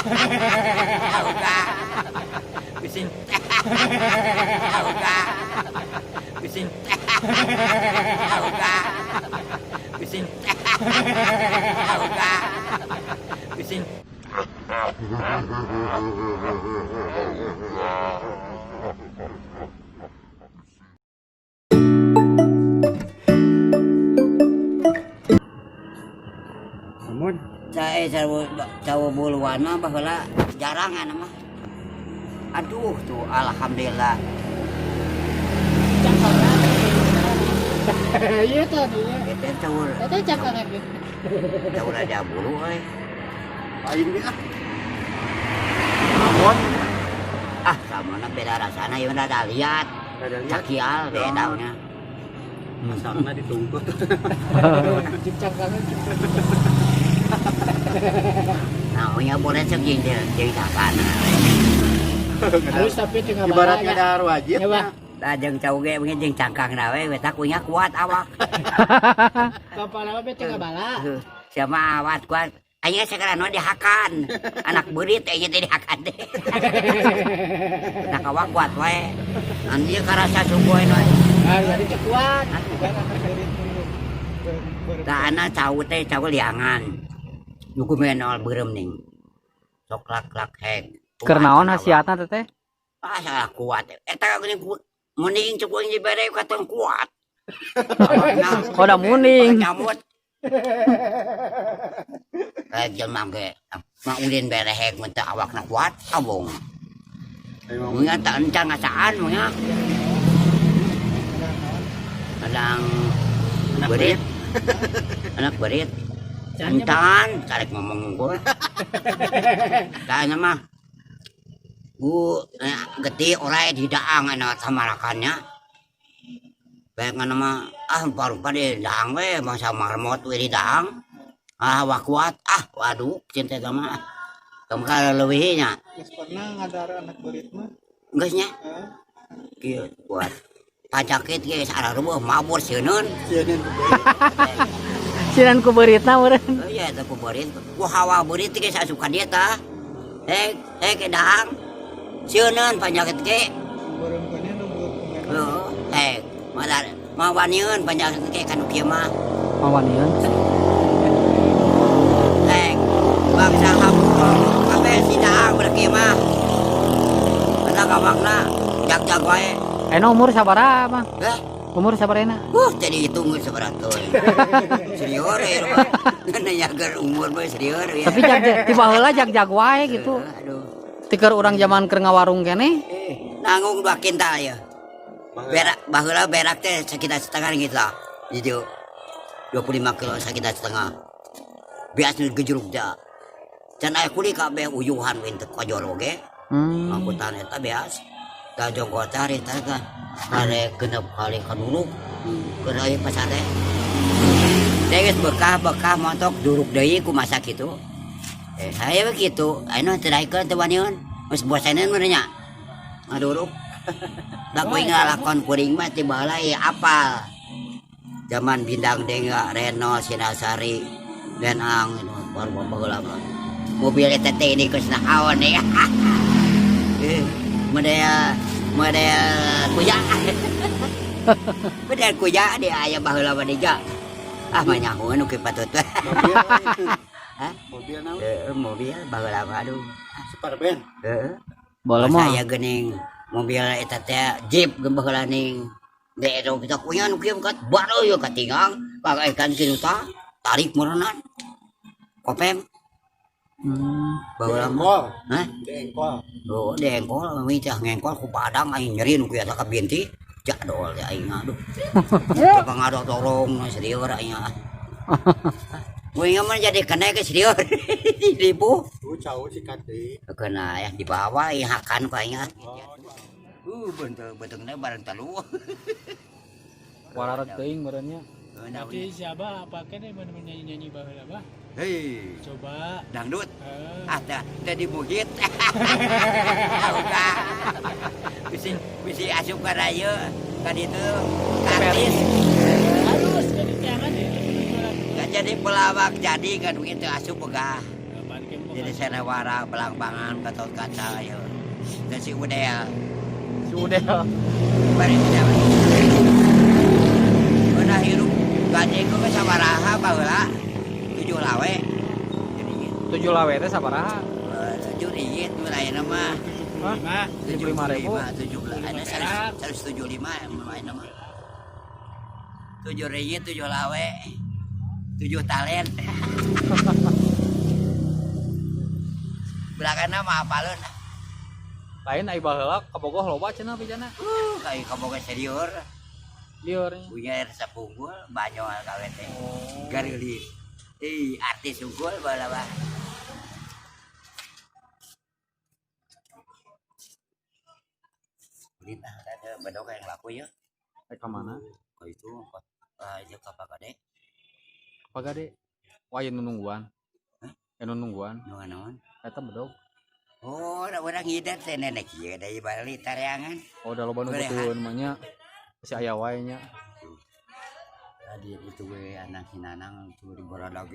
Auga. Bisin. Auga. Bisin. Auga. Bisin. Auga. Bisin. Namun Saya cawo buluan mah baheula jarangan mah. Aduh tuh alhamdulillah. Iya tadi ya. Kita cawo Tadi cakap lagi. cawo ada bulu euy. lain dia. Namun Ah, samana beda rasana ieu ada lihat. ada lihat Cakial beda nya. asalna ditungkut. Cakap lagi. Namanya boleh segini dia jadi takana. Harus tapi tengah Ibaratnya ada wajib. Ya, Pak. Da jeung cawo ge beungeun jeung cangkang na we eta kunya kuat awak. Kepala apa tengah bala? Siapa awat kuat. Aya sekarang no dihakan. Anak beurit aya teh dihakan teh. Nak awak kuat we. Nanti karasa sungguh we. Ah, jadi kuat. Da ana cawu teh cawu liangan. Nuku menol beureum ning. Sok lak-lak heg. Keur naon hasiatna teh? Ah, salah kuat. Eta geuning mending cukup dibere katong kuat. Oh, da muning. Nyamut. Jelema ge mah ulin bere heg mun teu awakna kuat abong. Mun teu encang ngasaan mun nya. Anak berit. Anak berit. Entan karek ngomong gua. Tanya mah. Gede orai di daang ana samarakannya. Baik ngana mah baru pada daang we masa marmot we di daang. Wah kuat waduh cinta sama. Kamu leuwih nya. Geus pernah ngadar anak berit mah. Geus nya. Kieu kuat. Pacakit ge sarareueuh mabur seuneun. Sinan ku beuritna meureun. Oh iya eta ku berit. Ku hawa berit ge sasuka dia tah. Ke daang. Seuneun panyakit ge. Burung kene nu burung. Mawanieun panyakit ge kanu kieu mah. Mawanieun. Bangsa hapur kabeh si daang bener kieu mah. Eta kawakna jag-jag wae. Eno umur sabaraha, Bang? Heh, Umur sabarena? jadi hitung seberat teuing. Serieur ya. Nanyakeun umur mah serieur ya. Tapi tiba heula jag-jag wae gitu. Aduh. Ti keur urang zaman keur ngawarung keneh. Nanggung 2 kintal ya. Berak baheula berak teh sakitar setengah gitu lah. Jadi 25 kilo sakitar setengah. Biasa gejruk da. Can aya kuli kabeh uyuhan we teu kojoro ge. Angkutan eta beas. Da jogot hari teh kan. Are genep kali kaduruk. Keur aya pasade. Deges bekah montok duruk deui ku masa kitu. Saya begitu. Anu teu daekeun teu wanieun. Geus boseneun meureun nya. Ngaduruk. Da kuing ngalakon kuring mah ti baheula apal. Zaman Bindang Dengga, Reno, Sinasari, dan Ang baru baheula mah. Mobil eta teh ini geus naon ya. Model kuya. Model kuya dia aya baheula mah deja. Mah nyahoeun nu kipatut. Hah? Mobil naon? Mobil baheula mah aduh. Superben. Heeh. Bola mah. Saya geuning mobil eta teh Jeep baheula ning daerah kita punya nu kieu kat baru yo katingang pagaekan kitu tah tarik meureunnan. Kopem. Baheula mah. Hah? Dengkol. Oh, dengkol we teh ngengkol ku padang aing nyeri nu kieu teh ka binti. Jadol ya aing aduh. Tukang dorong serieur aing. Gue mah jadi kena ke serius ribu. Jauh sikat deui. Kena ya di bawah ya hakan kayaknya. Bentuk-bentuknya bareng telu. Wararat teuing meureunnya. Jadi siapa pakai nih menyanyi baheula bah? Hei, Coba. dangdut. Teh di bukit. Bisi asup ka raya ka ditu artis. Harus jadi jangan ya. Gak jadi pelawak jadi kan begitu asup begah. Parkir Jadi sanawara belangbangan gatot kaca ya. Dan si Udel. Sudah. Bari jalan. Beunah hirup gaji ku ge sabaraha baheula? 7 lawe. Jadi 7 lawe teh sabaraha? 7 ringgit mulai nama. Hah? 75.000. 17 ada 175 mulai nama. 7 ringgit 7 lawe. 7 talent. Belakana mah apaleun. Lain ai baheula kabogoh loba cenah pijana. Kayak kaboga serior. Lieur. Punya rasa punggul banyol kawe teh. Garili. Artis unggul bala bah. Lita ada bedog yang laku ya. Ka mana? Kau itu aja ke Pak Kade. Pagade. Wah, aya nungguan. Aya nungguan. Naon? Eta bedog. Oh, da urang ngidat teh nenek ieu da Bali tareangan. Oh, da loba nu betul namanya. Si aya wae nya. Tadi itu we anak hinanang tu di borodag.